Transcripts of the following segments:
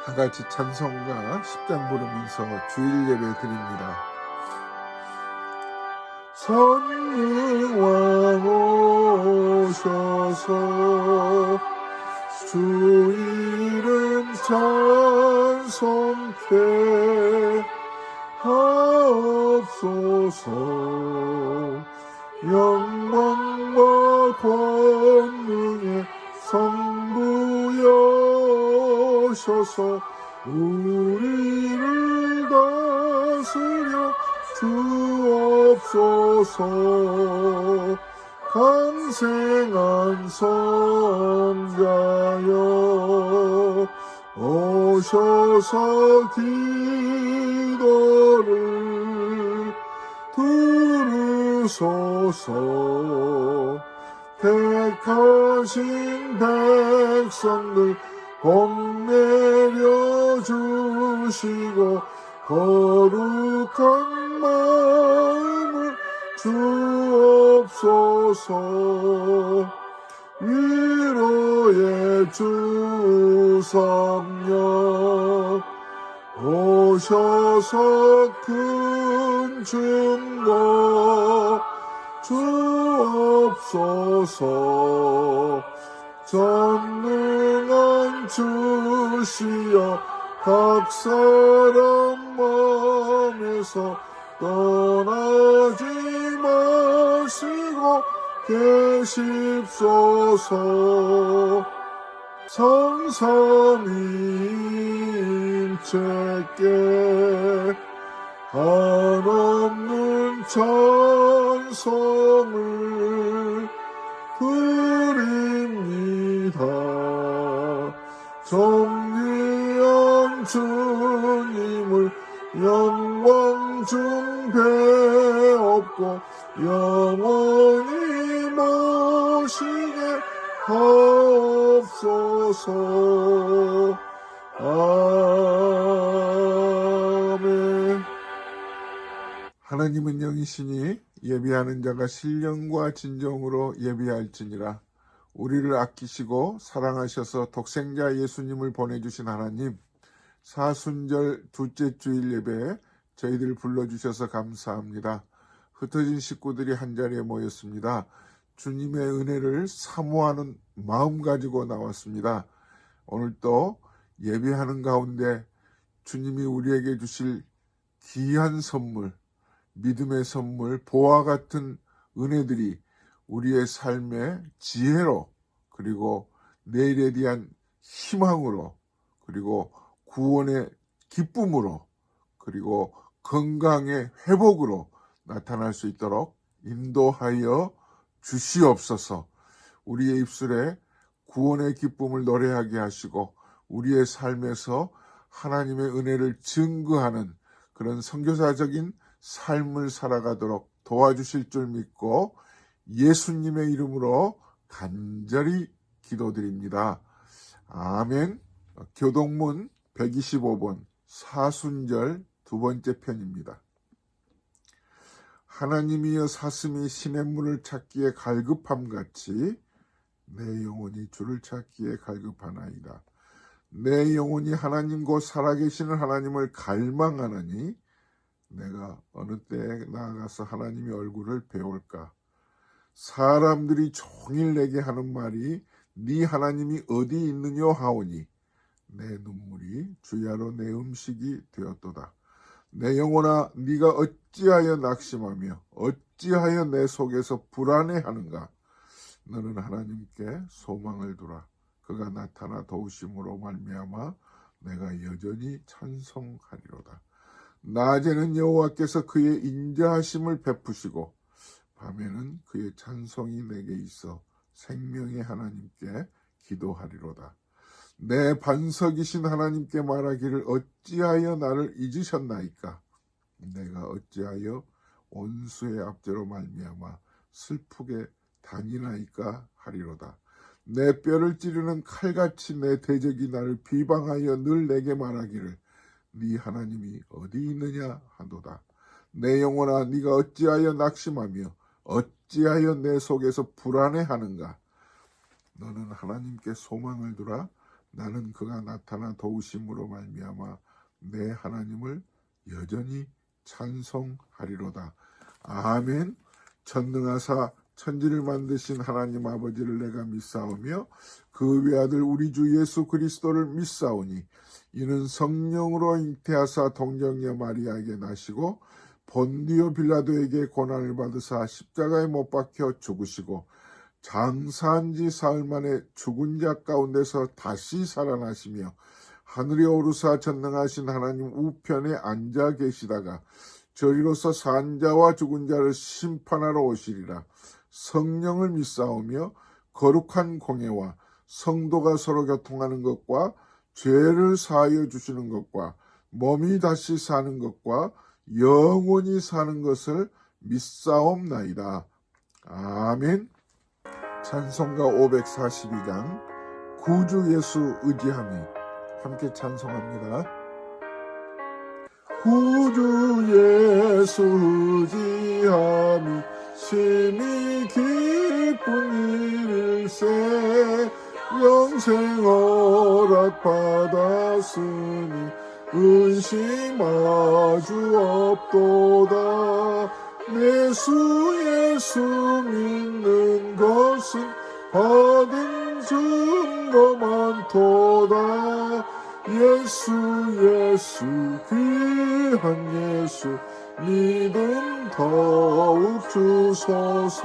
다 같이 찬송가 10장 부르면서 주일 예배 드립니다. 성령왕 오셔서 주 이름 찬송케 하옵소서. 영광과 권능의 성부여셔서 우리를 다스려 주옵소서. 강생한 성자여 오셔서 기도를 들으소서. 택하신 백성들 복 내려 주시고 거룩한 마음을 주옵소서. 위로의 주 성령 오셔서 큰 증거 주옵소서. 전능한 주시여 각 사람 마음에서 떠나지 마시고 계십소서. 성삼위일체께 한없는 찬송을 드립니다. 존귀한 주님을 영광 중 배옵고 영원히 모시게 하옵소서. 아멘. 하나님은 영이시니 예비하는 자가 신령과 진정으로 예비할지니라. 우리를 아끼시고 사랑하셔서 독생자 예수님을 보내주신 하나님, 사순절 둘째 주일 예배에 저희들 불러주셔서 감사합니다. 흩어진 식구들이 한자리에 모였습니다. 주님의 은혜를 사모하는 마음 가지고 나왔습니다. 오늘 또 예배하는 가운데 주님이 우리에게 주실 귀한 선물, 믿음의 선물, 보화 같은 은혜들이 우리의 삶의 지혜로, 그리고 내일에 대한 희망으로, 그리고 구원의 기쁨으로, 그리고 건강의 회복으로 나타날 수 있도록 인도하여 주시옵소서. 우리의 입술에 구원의 기쁨을 노래하게 하시고 우리의 삶에서 하나님의 은혜를 증거하는 그런 선교사적인 삶을 살아가도록 도와주실 줄 믿고 예수님의 이름으로 간절히 기도드립니다. 아멘. 교동문 125번 사순절 두 번째 편입니다. 하나님이여 사슴이 시냇물을 찾기에 갈급함같이 내 영혼이 주를 찾기에 갈급하나이다. 내 영혼이 하나님 곧 살아계시는 하나님을 갈망하느니 내가 어느 때에 나아가서 하나님의 얼굴을 배울까. 사람들이 종일 내게 하는 말이 네 하나님이 어디 있느냐 하오니 내 눈물이 주야로 내 음식이 되었도다. 내 영혼아 네가 어찌하여 낙심하며 어찌하여 내 속에서 불안해하는가. 너는 하나님께 소망을 두라. 그가 나타나 도우심으로 말미암아 내가 여전히 찬송하리로다. 낮에는 여호와께서 그의 인자하심을 베푸시고 밤에는 그의 찬송이 내게 있어 생명의 하나님께 기도하리로다. 내 반석이신 하나님께 말하기를 어찌하여 나를 잊으셨나이까. 내가 어찌하여 원수의 압제로 말미암아 슬프게 다니나이까 하리로다. 내 뼈를 찌르는 칼같이 내 대적이 나를 비방하여 늘 내게 말하기를 네 하나님이 어디 있느냐 하도다. 내 영혼아 네가 어찌하여 낙심하며 어찌하여 내 속에서 불안해하는가. 너는 하나님께 소망을 두라. 나는 그가 나타나 도우심으로 말미암아 내 하나님을 여전히 찬송하리로다. 아멘. 전능하사 천지를 만드신 하나님 아버지를 내가 믿사오며 그 외아들 우리 주 예수 그리스도를 믿사오니 이는 성령으로 잉태하사 동정녀 마리아에게 나시고 본디오 빌라도에게 고난을 받으사 십자가에 못 박혀 죽으시고 장사한 지 사흘 만에 죽은 자 가운데서 다시 살아나시며 하늘에 오르사 전능하신 하나님 우편에 앉아 계시다가 저리로서 산 자와 죽은 자를 심판하러 오시리라. 성령을 믿사오며 거룩한 공예와 성도가 서로 교통하는 것과 죄를 사하여 주시는 것과 몸이 다시 사는 것과 영원히 사는 것을 믿사옵나이다. 아멘. 찬송가 542장 구주 예수 의지함이 함께 찬송합니다. 구주 예수 의지함이 심히 기쁜 일일세 영생 허락 받았으니 근심하주 없도다. 예수 예수 믿는 것은 받은 증거 많도다. 예수 예수 귀한 예수 믿음 더욱 주소서.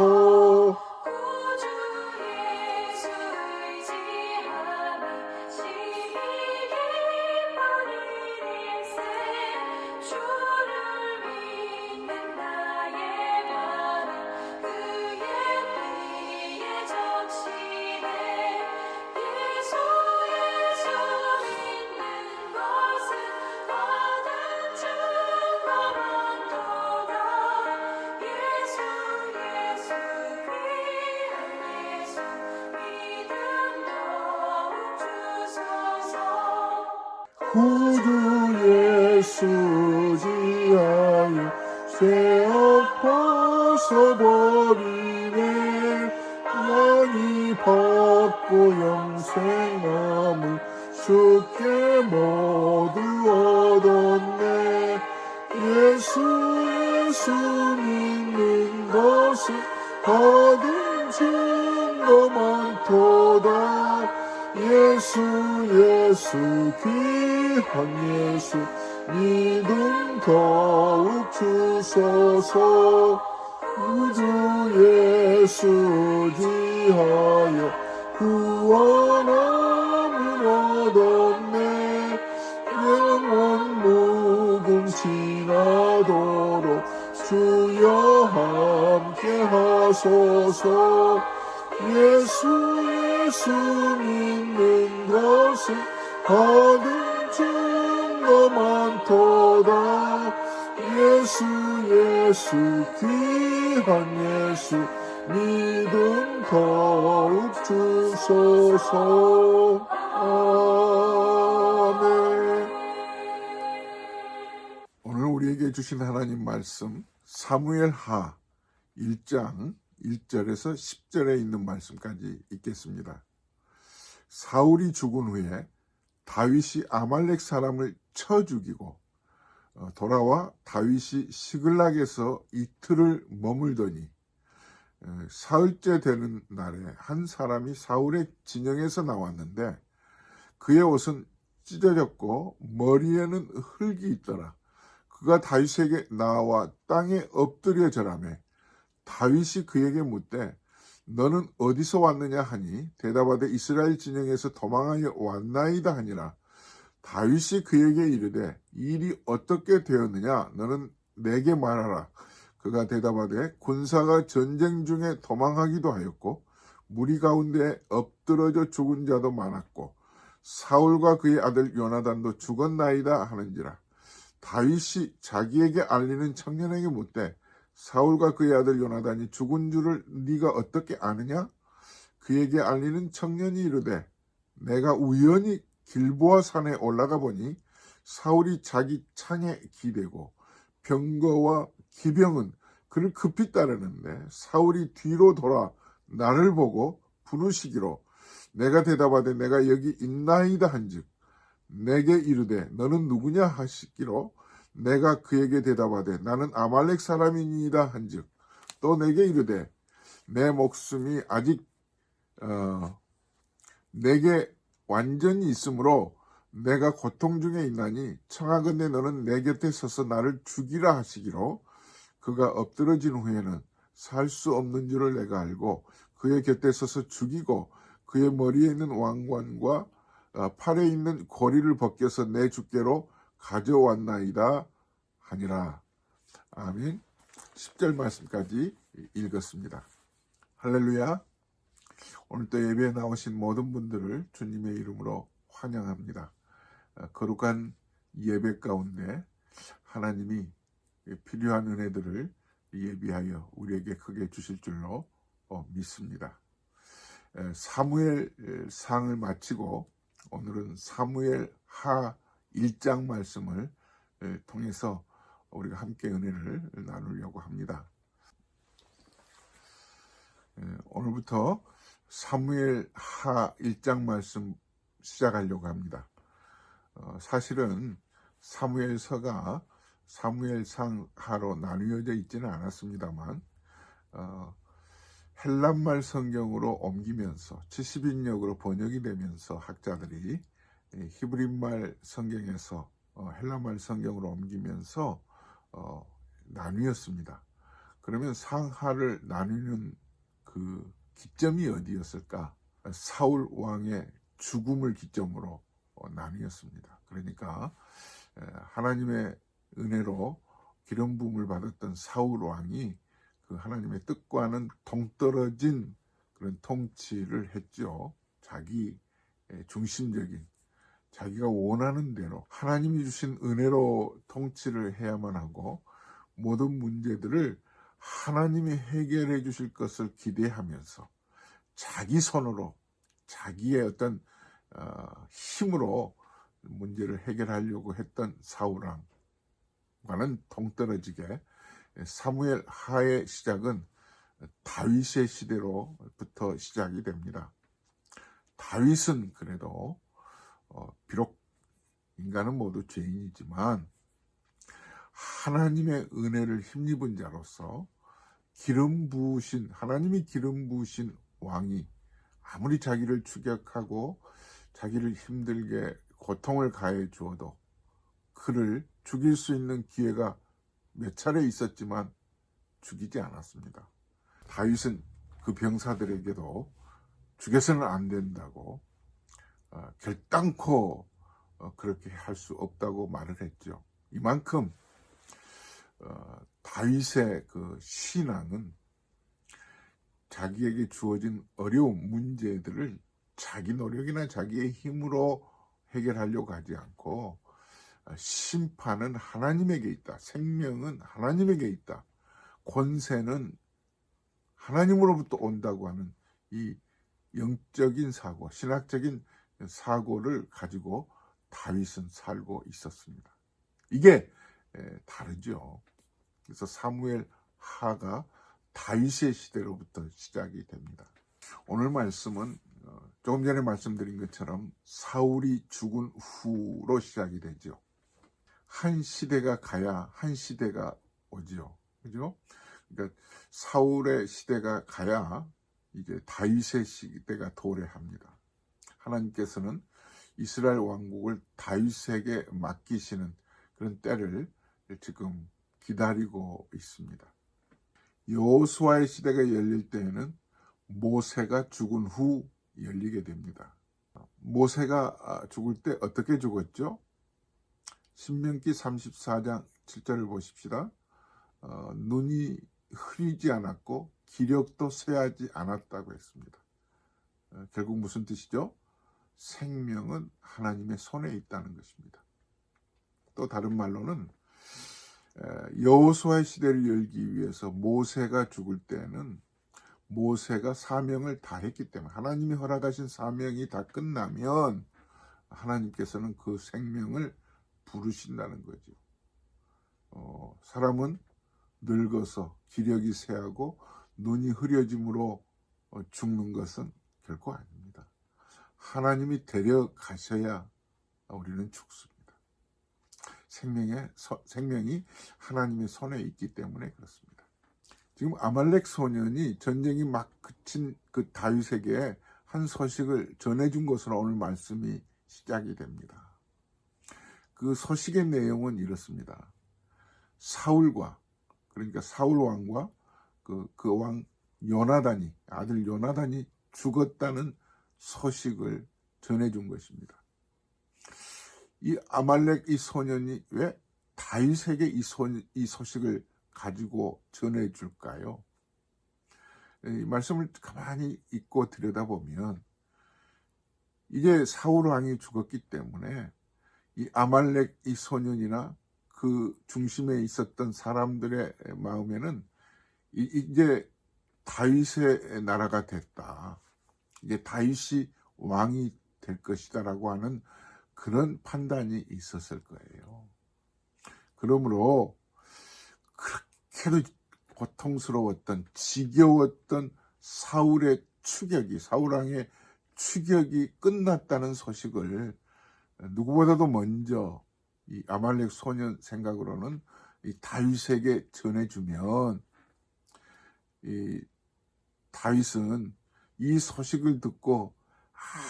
구주 예수 지하여 죄악 벗어버리네. 많이 받고 영생함을 주께 모두 얻었네. 예수 예수 믿는 것은 받은 증거 많도다. 예수 예수 귀한 예수 믿음 더욱 주소서. 구주 예수 지하여 구원함을 얻었네. 영원 무궁지나도록 주여 함께 하소서. 예수 예수 믿는 것은 받은 증거 많도다. 예수 예수 귀한 예수 믿음 더욱 주소서. 아멘. 오늘 우리에게 주신 하나님 말씀 사무엘하 1장 1절에서 10절에 있는 말씀까지 읽겠습니다. 사울이 죽은 후에 다윗이 아말렉 사람을 쳐 죽이고 돌아와 다윗이 시글락에서 이틀을 머물더니 사흘째 되는 날에 한 사람이 사울의 진영에서 나왔는데 그의 옷은 찢어졌고 머리에는 흙이 있더라. 그가 다윗에게 나와 땅에 엎드려 절하매 다윗이 그에게 묻되 너는 어디서 왔느냐 하니 대답하되 이스라엘 진영에서 도망하여 왔나이다 하니라. 다윗이 그에게 이르되 일이 어떻게 되었느냐 너는 내게 말하라. 그가 대답하되 군사가 전쟁 중에 도망하기도 하였고 무리 가운데 엎드러져 죽은 자도 많았고 사울과 그의 아들 요나단도 죽었나이다 하는지라. 다윗이 자기에게 알리는 청년에게 묻되 사울과 그의 아들 요나단이 죽은 줄을 네가 어떻게 아느냐? 그에게 알리는 청년이 이르되 내가 우연히 길보아 산에 올라가 보니 사울이 자기 창에 기대고 병거와 기병은 그를 급히 따르는데 사울이 뒤로 돌아 나를 보고 부르시기로 내가 대답하되 내가 여기 있나이다 한즉 내게 이르되 너는 누구냐 하시기로 내가 그에게 대답하되 나는 아말렉 사람이니이다 한즉 또 내게 이르되 내 목숨이 아직 내게 완전히 있으므로 내가 고통 중에 있나니 청하건대 너는 내 곁에 서서 나를 죽이라 하시기로 그가 엎드러진 후에는 살 수 없는 줄을 내가 알고 그의 곁에 서서 죽이고 그의 머리에 있는 왕관과 팔에 있는 고리를 벗겨서 내 주께로 가져왔나이다 하니라. 아멘. 10절 말씀까지 읽었습니다. 할렐루야. 오늘 또 예배에 나오신 모든 분들을 주님의 이름으로 환영합니다. 거룩한 예배 가운데 하나님이 필요한 은혜들을 예비하여 우리에게 크게 주실 줄로 믿습니다. 사무엘상을 마치고 오늘은 사무엘 하 1장 말씀을 통해서 우리가 함께 은혜를 나누려고 합니다. 오늘부터 사무엘 하 1장 말씀 시작하려고 합니다. 사실은 사무엘서가 사무엘상 하로 나누어져 있지는 않았습니다만 헬란말 성경으로 옮기면서 70인역으로 번역이 되면서 학자들이 히브리말 성경에서 헬란말 성경으로 옮기면서 나뉘었습니다. 그러면 상하를 나누는 그 기점이 어디였을까? 사울 왕의 죽음을 기점으로 나뉘었습니다. 그러니까 하나님의 은혜로 기름 부음을 받았던 사울 왕이 그 하나님의 뜻과는 동떨어진 그런 통치를 했죠. 자기 중심적인 자기가 원하는 대로 하나님이 주신 은혜로 통치를 해야만 하고 모든 문제들을 하나님이 해결해 주실 것을 기대하면서 자기 손으로 자기의 어떤 힘으로 문제를 해결하려고 했던 사울왕과는 동떨어지게 사무엘 하의 시작은 다윗의 시대로부터 시작이 됩니다. 다윗은 그래도 비록 인간은 모두 죄인이지만 하나님의 은혜를 힘입은 자로서 하나님이 기름 부으신 왕이 아무리 자기를 추격하고 자기를 힘들게 고통을 가해 주어도 그를 죽일 수 있는 기회가 몇 차례 있었지만 죽이지 않았습니다. 다윗은 그 병사들에게도 죽여서는 안 된다고 결단코 그렇게 할 수 없다고 말을 했죠. 이만큼 다윗의 그 신앙은 자기에게 주어진 어려운 문제들을 자기 노력이나 자기의 힘으로 해결하려고 하지 않고 심판은 하나님에게 있다. 생명은 하나님에게 있다. 권세는 하나님으로부터 온다고 하는 이 영적인 사고, 신학적인 사고를 가지고 다윗은 살고 있었습니다. 이게 다르죠. 그래서 사무엘 하가 다윗의 시대로부터 시작이 됩니다. 오늘 말씀은 조금 전에 말씀드린 것처럼 사울이 죽은 후로 시작이 되죠. 한 시대가 가야 한 시대가 오죠. 그죠? 그러니까 사울의 시대가 가야 이제 다윗의 시대가 도래합니다. 하나님께서는 이스라엘 왕국을 다윗에게 맡기시는 그런 때를 지금 기다리고 있습니다. 여호수아의 시대가 열릴 때에는 모세가 죽은 후 열리게 됩니다. 모세가 죽을 때 어떻게 죽었죠? 신명기 34장 7절을 보십시다. 눈이 흐리지 않았고 기력도 쇠하지 않았다고 했습니다. 결국 무슨 뜻이죠? 생명은 하나님의 손에 있다는 것입니다. 또 다른 말로는 여호수아의 시대를 열기 위해서 모세가 죽을 때는 모세가 사명을 다 했기 때문에 하나님이 허락하신 사명이 다 끝나면 하나님께서는 그 생명을 부르신다는 거죠. 사람은 늙어서 기력이 쇠하고 눈이 흐려짐으로 죽는 것은 결코 아닙니다. 하나님이 데려가셔야 우리는 죽습니다. 생명이 하나님의 손에 있기 때문에 그렇습니다. 지금 아말렉 소년이 전쟁이 막 그친 그 다윗에게 한 소식을 전해준 것으로 오늘 말씀이 시작이 됩니다. 그 소식의 내용은 이렇습니다. 사울과, 그러니까 사울 왕과 그 왕 요나단이, 아들 요나단이 죽었다는 소식을 전해준 것입니다. 이 아말렉 이 소년이 왜 다윗에게 이 소식을 가지고 전해줄까요? 이 말씀을 가만히 읽고 들여다보면 이제 사울 왕이 죽었기 때문에 이 아말렉 이 소년이나 그 중심에 있었던 사람들의 마음에는 이제 다윗의 나라가 됐다. 이제 다윗이 왕이 될 것이다라고 하는 그런 판단이 있었을 거예요. 그러므로 그렇게도 고통스러웠던, 지겨웠던 사울 왕의 추격이 끝났다는 소식을 누구보다도 먼저 이 아말렉 소년 생각으로는 이 다윗에게 전해주면 이 다윗은 이 소식을 듣고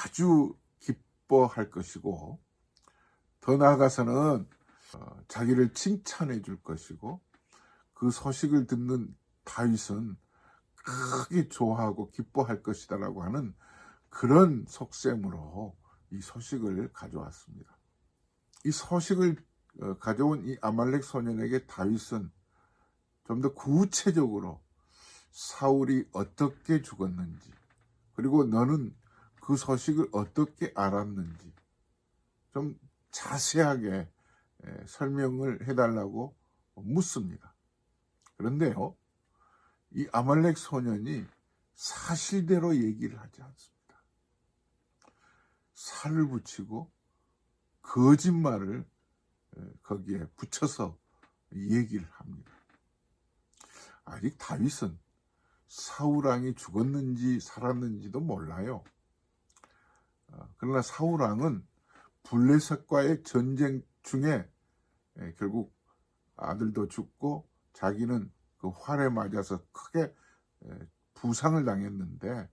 아주 기뻐할 것이고, 더 나아가서는 자기를 칭찬해 줄 것이고, 그 소식을 듣는 다윗은 크게 좋아하고 기뻐할 것이다라고 하는 그런 속셈으로 이 소식을 가져왔습니다. 이 소식을 가져온 이 아말렉 소년에게 다윗은 좀 더 구체적으로 사울이 어떻게 죽었는지, 그리고 너는 그 소식을 어떻게 알았는지 좀 자세하게 설명을 해달라고 묻습니다. 그런데요, 이 아말렉 소년이 사실대로 얘기를 하지 않습니다. 살을 붙이고 거짓말을 거기에 붙여서 얘기를 합니다. 아직 다윗은 사울 왕이 죽었는지 살았는지도 몰라요. 그러나 사울 왕은 블레셋과의 전쟁 중에 결국 아들도 죽고 자기는 그 활에 맞아서 크게 부상을 당했는데,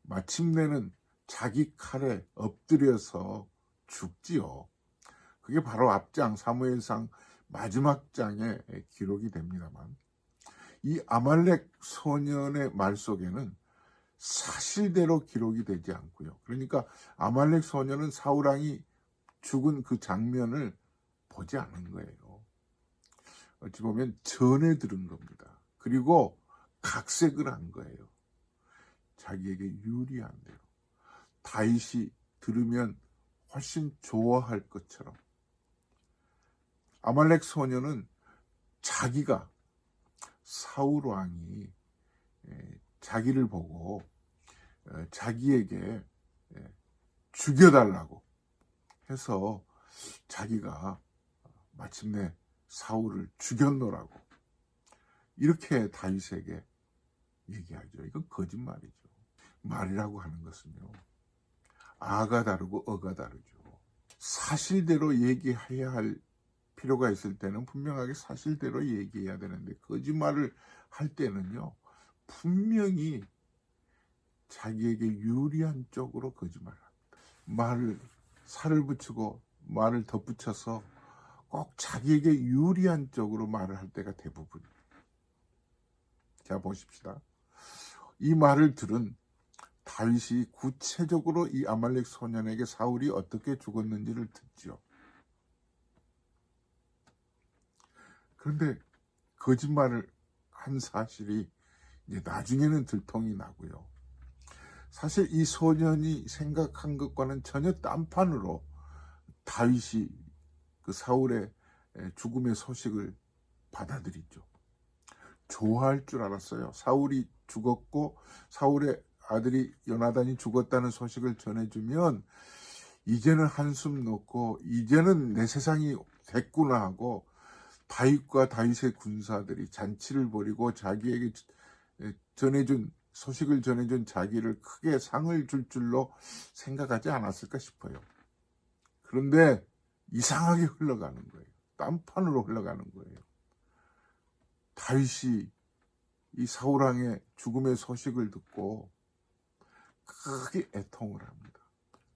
마침내는 자기 칼에 엎드려서 죽지요. 그게 바로 앞장 사무엘상 마지막 장에 기록이 됩니다만, 이 아말렉 소년의 말 속에는 사실대로 기록이 되지 않고요. 그러니까 아말렉 소년은 사울 왕이 죽은 그 장면을 보지 않은 거예요. 어찌 보면 전해 들은 겁니다. 그리고 각색을 한 거예요. 자기에게 유리한 대로. 다윗이 들으면 훨씬 좋아할 것처럼. 아말렉 소년은 자기가, 사울 왕이 자기를 보고 자기에게 죽여달라고 해서 자기가 마침내 사울을 죽였노라고 이렇게 다윗에게 얘기하죠. 이건 거짓말이죠. 말이라고 하는 것은요, 아가 다르고 어가 다르죠. 사실대로 얘기해야 할 필요가 있을 때는 분명하게 사실대로 얘기해야 되는데, 거짓말을 할 때는요, 분명히 자기에게 유리한 쪽으로 거짓말을 합니다. 살을 붙이고 말을 덧붙여서 꼭 자기에게 유리한 쪽으로 말을 할 때가 대부분입니다. 자, 보십시다. 이 말을 들은 다윗이 구체적으로 이 아말렉 소년에게 사울이 어떻게 죽었는지를 듣죠. 그런데 거짓말을 한 사실이 이제 나중에는 들통이 나고요. 사실 이 소년이 생각한 것과는 전혀 딴판으로 다윗이 그 사울의 죽음의 소식을 받아들이죠. 좋아할 줄 알았어요. 사울이 죽었고 사울의 아들이 요나단이 죽었다는 소식을 전해주면 이제는 한숨 놓고 이제는 내 세상이 됐구나 하고 다윗과 다윗의 군사들이 잔치를 벌이고 자기에게 전해준 소식을 전해준 자기를 크게 상을 줄 줄로 생각하지 않았을까 싶어요. 그런데 이상하게 흘러가는 거예요. 딴판으로 흘러가는 거예요. 다윗이 이 사울왕의 죽음의 소식을 듣고 크게 애통을 합니다.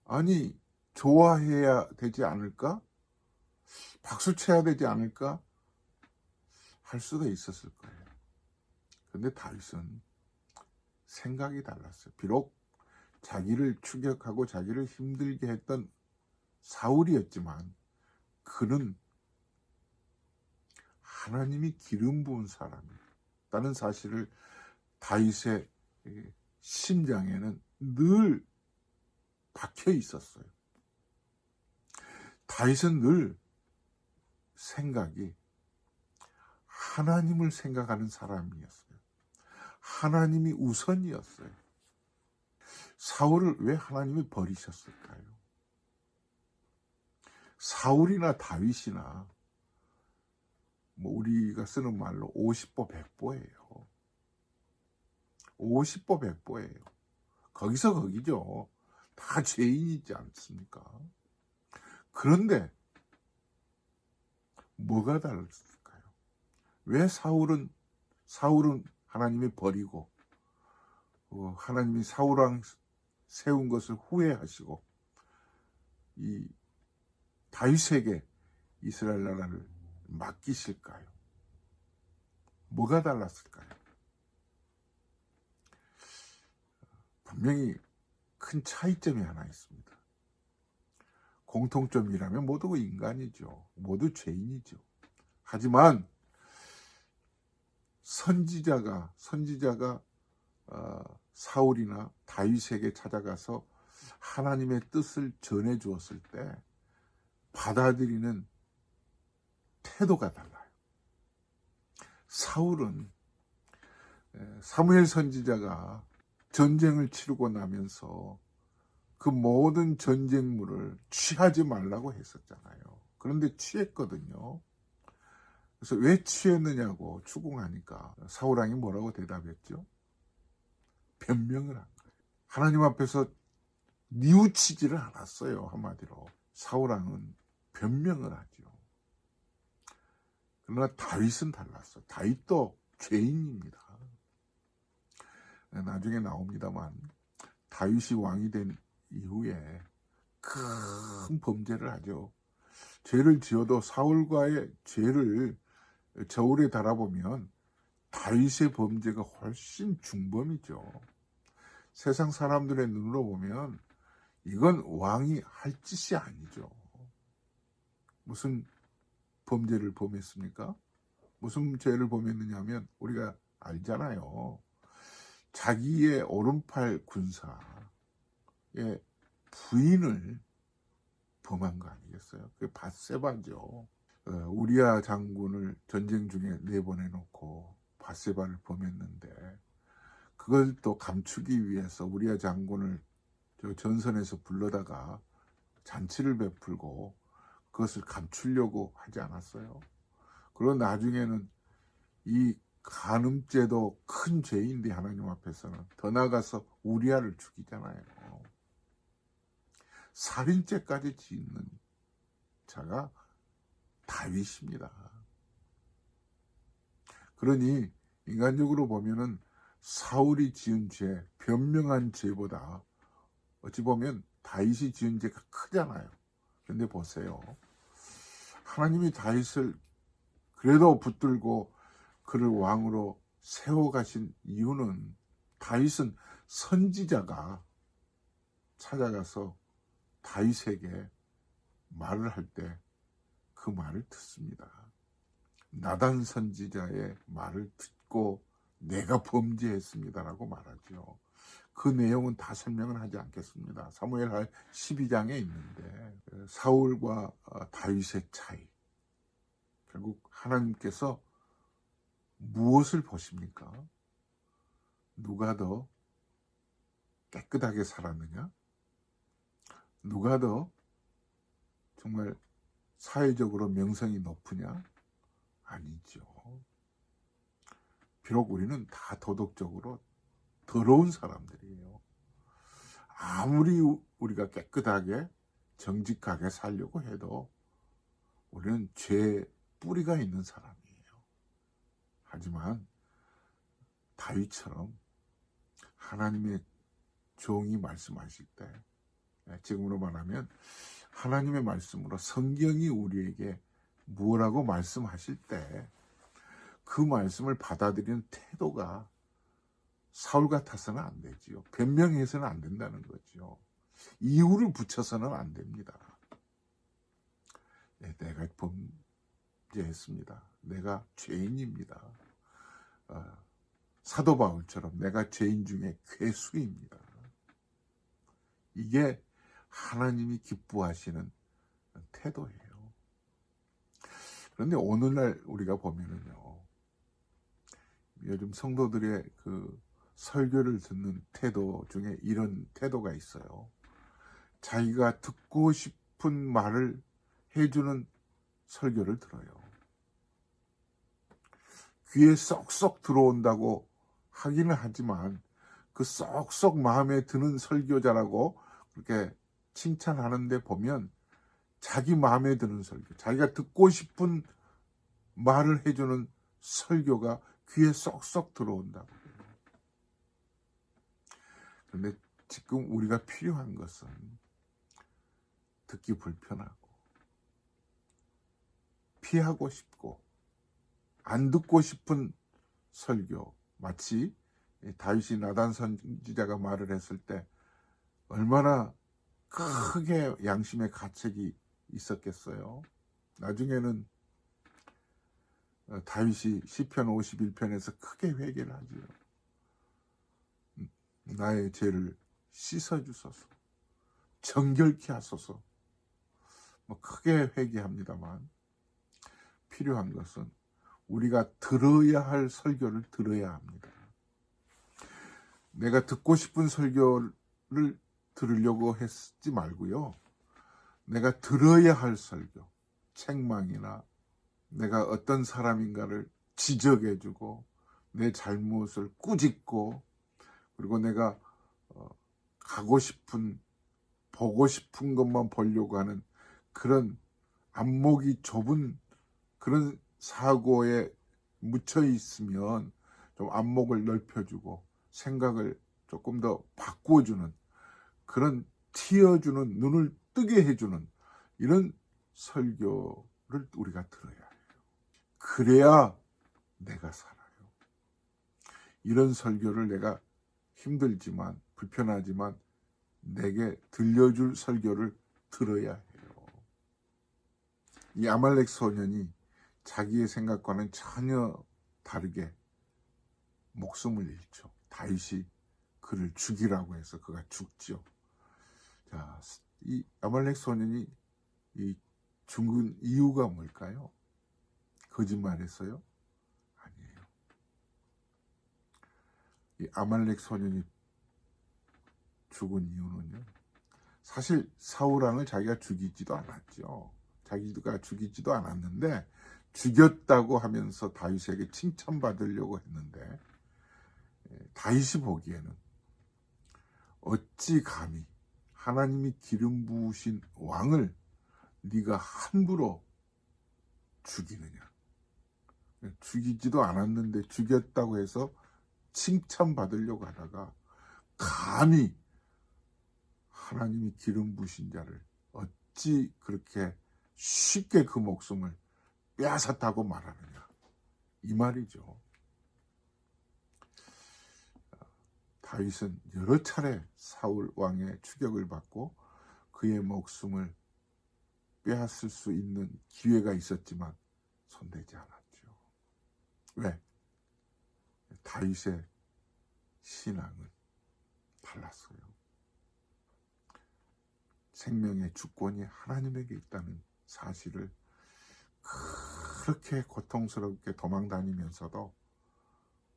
아니, 좋아해야 되지 않을까? 박수 쳐야 되지 않을까? 할 수도 있었을 거예요. 그런데 다윗은 생각이 달랐어요. 비록 자기를 추격하고 자기를 힘들게 했던 사울이었지만 그는 하나님이 기름 부은 사람이다는 사실을 다윗의 심장에는 늘 박혀 있었어요. 다윗은 늘 생각이 하나님을 생각하는 사람이었어요. 하나님이 우선이었어요. 사울을 왜 하나님이 버리셨을까요? 사울이나 다윗이나 우리가 쓰는 말로 50보 100보예요. 50보 100보예요. 거기서 거기죠. 다 죄인이지 않습니까? 그런데 뭐가 달랐을까요? 왜 사울은 하나님이 버리고 하나님이 사울왕 세운 것을 후회하시고 이 다윗에게 이스라엘 나라를 맡기실까요? 뭐가 달랐을까요? 분명히 큰 차이점이 하나 있습니다. 공통점이라면 모두 인간이죠. 모두 죄인이죠. 하지만 선지자가 사울이나 다윗에게 찾아가서 하나님의 뜻을 전해 주었을 때 받아들이는 태도가 달라요. 사울은 사무엘 선지자가 전쟁을 치르고 나면서 그 모든 전쟁물을 취하지 말라고 했었잖아요. 그런데 취했거든요. 그래서 왜 취했느냐고 추궁하니까 사울왕이 뭐라고 대답했죠? 변명을 한 거예요. 하나님 앞에서 뉘우치지를 않았어요. 한마디로 사울왕은 변명을 하죠. 그러나 다윗은 달랐어. 다윗도 죄인입니다. 나중에 나옵니다만 다윗이 왕이 된 이후에 큰 범죄를 하죠. 죄를 지어도 사울과의 죄를 저울에 달아보면 다윗의 범죄가 훨씬 중범이죠. 세상 사람들의 눈으로 보면 이건 왕이 할 짓이 아니죠. 무슨 범죄를 범했습니까? 무슨 죄를 범했느냐 하면 우리가 알잖아요. 자기의 오른팔 군사의 부인을 범한 거 아니겠어요? 그게 밧세바죠. 우리야 장군을 전쟁 중에 내보내놓고 밧세바를 범했는데 그걸 또 감추기 위해서 우리야 장군을 전선에서 불러다가 잔치를 베풀고 그것을 감추려고 하지 않았어요. 그리고 나중에는 이 간음죄도 큰 죄인데 하나님 앞에서는 더 나아가서 우리아를 죽이잖아요. 살인죄까지 짓는 자가 다윗입니다. 그러니 인간적으로 보면은 사울이 지은 죄, 변명한 죄보다 어찌 보면 다윗이 지은 죄가 크잖아요. 그런데 보세요. 하나님이 다윗을 그래도 붙들고 그를 왕으로 세워가신 이유는 다윗은 선지자가 찾아가서 다윗에게 말을 할 때 그 말을 듣습니다. 나단 선지자의 말을 듣고 내가 범죄했습니다라고 말하죠. 그 내용은 다 설명은 하지 않겠습니다. 사무엘 12장에 있는데 사울과 다윗의 차이. 결국 하나님께서 무엇을 보십니까? 누가 더 깨끗하게 살았느냐? 누가 더 정말 사회적으로 명성이 높으냐? 아니죠. 비록 우리는 다 도덕적으로 더러운 사람들이에요. 아무리 우리가 깨끗하게 정직하게 살려고 해도 우리는 죄의 뿌리가 있는 사람이에요. 하지만 다윗처럼 하나님의 종이 말씀하실 때, 지금으로 말하면 하나님의 말씀으로 성경이 우리에게 뭐라고 말씀하실 때 그 말씀을 받아들이는 태도가 사울 같아서는 안 되지요. 변명해서는 안 된다는 거죠. 이유를 붙여서는 안 됩니다. 내가 범죄했습니다. 내가 죄인입니다. 사도 바울처럼 내가 죄인 중에 괴수입니다. 이게 하나님이 기뻐하시는 태도예요. 그런데 오늘날 우리가 보면은요, 요즘 성도들의 그 설교를 듣는 태도 중에 이런 태도가 있어요. 자기가 듣고 싶은 말을 해주는 설교를 들어요. 귀에 쏙쏙 들어온다고 하기는 하지만 그 쏙쏙 마음에 드는 설교자라고 그렇게 칭찬하는데 보면 자기 마음에 드는 설교, 자기가 듣고 싶은 말을 해주는 설교가 귀에 쏙쏙 들어온다고. 그런데 지금 우리가 필요한 것은 듣기 불편하고 피하고 싶고 안 듣고 싶은 설교, 마치 다윗이 나단 선지자가 말을 했을 때 얼마나 크게 양심의 가책이 있었겠어요. 나중에는 다윗이 시편 51편에서 크게 회개를 하지요. 나의 죄를 씻어주소서, 정결케 하소서. 크게 회개합니다만 필요한 것은 우리가 들어야 할 설교를 들어야 합니다. 내가 듣고 싶은 설교를 들으려고 했지 말고요. 내가 들어야 할 설교, 책망이나 내가 어떤 사람인가를 지적해주고 내 잘못을 꾸짖고 그리고 내가 가고 싶은 보고 싶은 것만 보려고 하는 그런 안목이 좁은 그런 사고에 묻혀 있으면 좀 안목을 넓혀주고 생각을 조금 더 바꿔주는 그런 튀어주는 눈을 뜨게 해주는 이런 설교를 우리가 들어야 해요. 그래야 내가 살아요. 이런 설교를 내가 힘들지만 불편하지만 내게 들려줄 설교를 들어야 해요. 이 아말렉 소년이 자기의 생각과는 전혀 다르게 목숨을 잃죠. 다윗이 그를 죽이라고 해서 그가 죽죠. 자, 이 아말렉 소년이 이 죽은 이유가 뭘까요? 거짓말했어요? 아니에요. 이 아말렉 소년이 죽은 이유는요. 사실 사울왕을 자기가 죽이지도 않았죠. 자기가 죽이지도 않았는데 죽였다고 하면서 다윗에게 칭찬받으려고 했는데 다윗이 보기에는 어찌 감히 하나님이 기름 부으신 왕을 네가 함부로 죽이느냐. 죽이지도 않았는데 죽였다고 해서 칭찬받으려고 하다가 감히 하나님이 기름 부으신 자를 어찌 그렇게 쉽게 그 목숨을 빼앗았다고 말하느냐. 이 말이죠. 다윗은 여러 차례 사울 왕의 추격을 받고 그의 목숨을 빼앗을 수 있는 기회가 있었지만 손대지 않았죠. 왜? 다윗의 신앙은 달랐어요. 생명의 주권이 하나님에게 있다는 사실을 그렇게 고통스럽게 도망다니면서도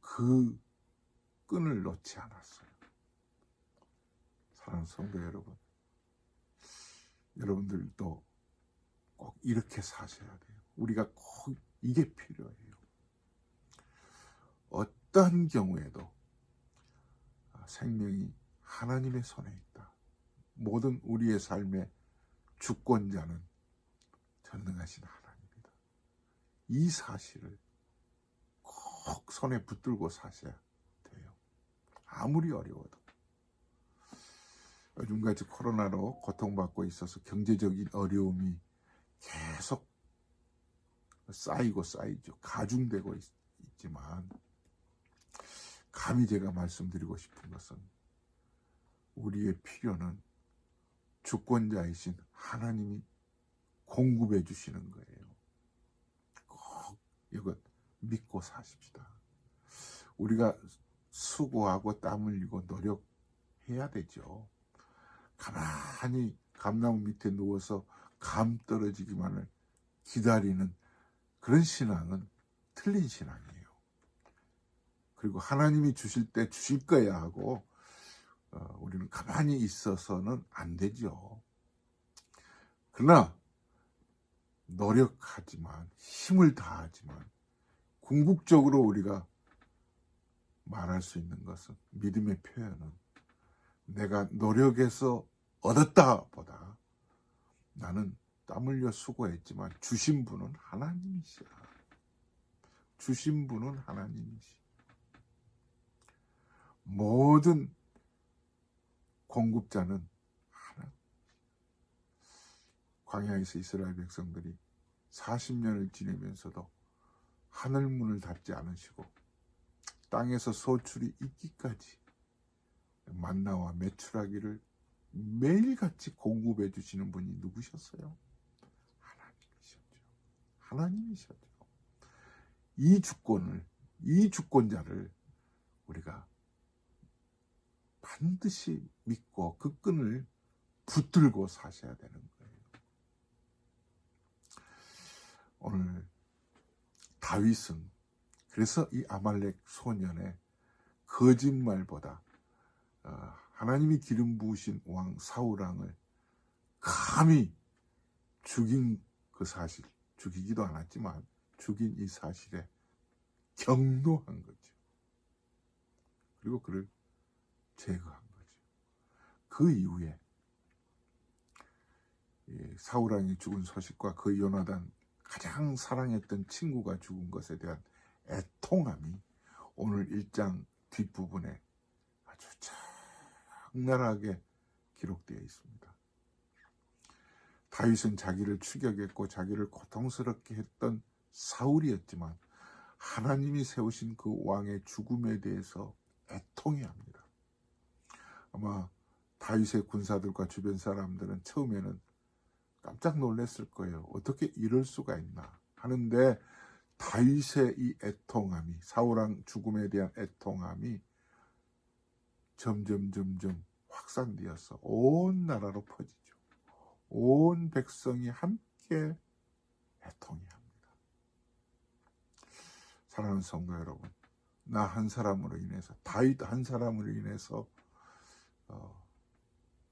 그 끈을 놓지 않았어요. 사랑하는 성도 여러분, 여러분들도 꼭 이렇게 사셔야 돼요. 우리가 꼭 이게 필요해요. 어떤 경우에도 생명이 하나님의 손에 있다. 모든 우리의 삶의 주권자는 전능하신 하나님이다. 이 사실을 꼭 손에 붙들고 사셔야 돼요. 아무리 어려워도. 요즘같이 코로나로 고통받고 있어서 경제적인 어려움이 계속 쌓이고 쌓이죠. 가중되고 있지만 감히 제가 말씀드리고 싶은 것은 우리의 필요는 주권자이신 하나님이 공급해 주시는 거예요. 꼭 이것 믿고 사십시다. 우리가 수고하고 땀 흘리고 노력해야 되죠. 가만히 감나무 밑에 누워서 감 떨어지기만을 기다리는 그런 신앙은 틀린 신앙이에요. 그리고 하나님이 주실 때 주실 거야 하고 우리는 가만히 있어서는 안 되죠. 그러나 노력하지만 힘을 다하지만 궁극적으로 우리가 말할 수 있는 것은 믿음의 표현은 내가 노력해서 얻었다 보다 나는 땀 흘려 수고했지만 주신 분은 하나님이시야. 주신 분은 하나님이시. 모든 공급자는 하나님. 광야에서 이스라엘 백성들이 40년을 지내면서도 하늘문을 닫지 않으시고 땅에서 소출이 있기까지 만나와 메추라기를 매일같이 공급해 주시는 분이 누구셨어요? 하나님이셨죠. 하나님이셨죠. 이 주권을, 이 주권자를 우리가 반드시 믿고 그 끈을 붙들고 사셔야 되는 거예요. 오늘 다윗은 그래서 이 아말렉 소년의 거짓말보다 하나님이 기름 부으신 왕 사울왕을 감히 죽인 그 사실, 죽이지도 않았지만 죽인 이 사실에 경노한 거죠. 그리고 그를 제거한 거죠. 그 이후에 사울왕이 죽은 소식과 그 요나단 가장 사랑했던 친구가 죽은 것에 대한 애통함이 오늘 1장 뒷부분에 아주 적나라하게 기록되어 있습니다. 다윗은 자기를 추격했고 자기를 고통스럽게 했던 사울이었지만 하나님이 세우신 그 왕의 죽음에 대해서 애통해합니다. 아마 다윗의 군사들과 주변 사람들은 처음에는 깜짝 놀랐을 거예요. 어떻게 이럴 수가 있나 하는데 다윗의 이 애통함이, 사울왕 죽음에 대한 애통함이 점점 확산되어서 온 나라로 퍼지죠. 온 백성이 함께 애통해합니다. 사랑하는 성도 여러분, 나 한 사람으로 인해서, 다윗 한 사람으로 인해서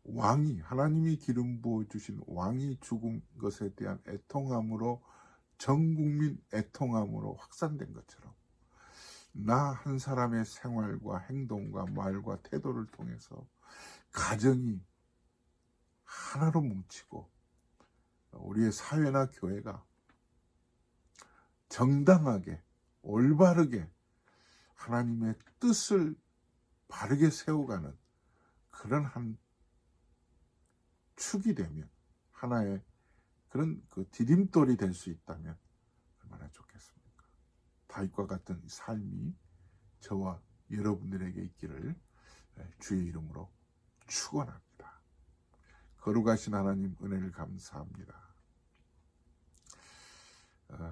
왕이, 하나님이 기름 부어주신 왕이 죽은 것에 대한 애통함으로, 전국민 애통함으로 확산된 것처럼 나 한 사람의 생활과 행동과 말과 태도를 통해서 가정이 하나로 뭉치고 우리의 사회나 교회가 정당하게 올바르게 하나님의 뜻을 바르게 세워가는 그런 한 축이 되면, 하나의 그런 그 디딤돌이 될 수 있다면 얼마나 좋겠습니까? 다윗과 같은 삶이 저와 여러분들에게 있기를 주의 이름으로 축원합니다. 거룩하신 하나님 은혜를 감사합니다.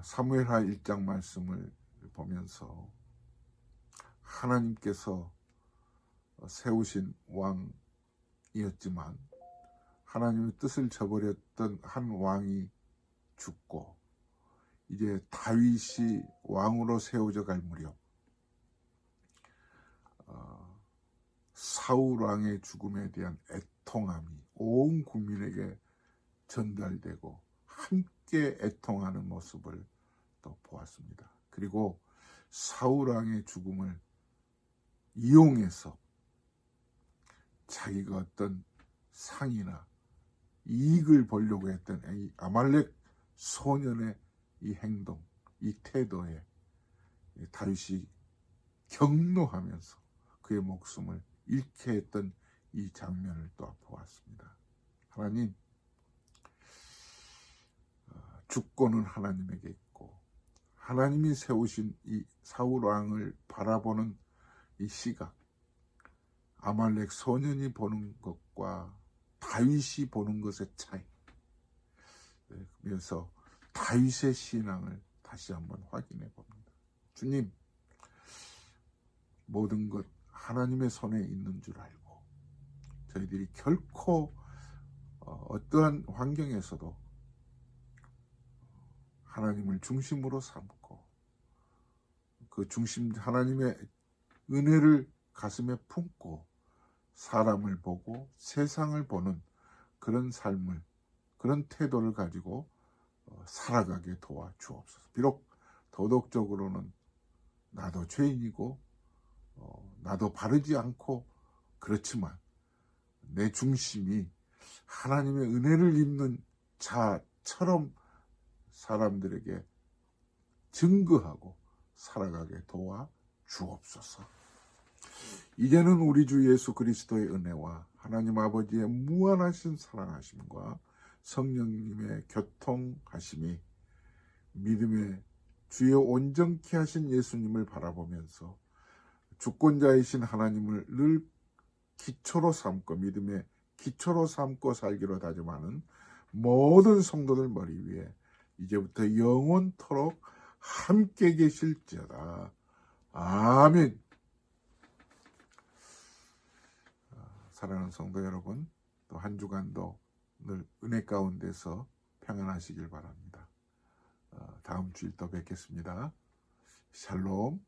사무엘하 1장 말씀을 보면서 하나님께서 세우신 왕이었지만 하나님의 뜻을 저버렸던 한 왕이 죽고 이제 다윗이 왕으로 세워져 갈 무렵 사울 왕의 죽음에 대한 애통함이 온 국민에게 전달되고 함께 애통하는 모습을 또 보았습니다. 그리고 사울 왕의 죽음을 이용해서 자기가 어떤 상이나 이익을 보려고 했던 이 아말렉 소년의 이 행동, 이 태도에 다윗이 경노하면서 그의 목숨을 잃게 했던 이 장면을 또 보았습니다. 하나님, 주권은 하나님에게 있고 하나님이 세우신 이 사울 왕을 바라보는 이 시각, 아말렉 소년이 보는 것과 다윗이 보는 것의 차이. 그래서 다윗의 신앙을 다시 한번 확인해 봅니다. 주님, 모든 것 하나님의 손에 있는 줄 알고 저희들이 결코 어떠한 환경에서도 하나님을 중심으로 삼고 그 중심 하나님의 은혜를 가슴에 품고 사람을 보고 세상을 보는 그런 삶을, 그런 태도를 가지고 살아가게 도와주옵소서. 비록 도덕적으로는 나도 죄인이고 나도 바르지 않고 그렇지만 내 중심이 하나님의 은혜를 입는 자처럼 사람들에게 증거하고 살아가게 도와주옵소서. 이제는 우리 주 예수 그리스도의 은혜와 하나님 아버지의 무한하신 사랑하심과 성령님의 교통하심이 믿음의 주의 온전케 하신 예수님을 바라보면서 주권자이신 하나님을 늘 기초로 삼고 믿음의 기초로 삼고 살기로 다짐하는 모든 성도들 머리 위에 이제부터 영원토록 함께 계실지어다. 아멘. 사랑하는 성도 여러분, 또 한 주간도 늘 은혜 가운데서 평안하시길 바랍니다. 다음 주일 또 뵙겠습니다. 샬롬.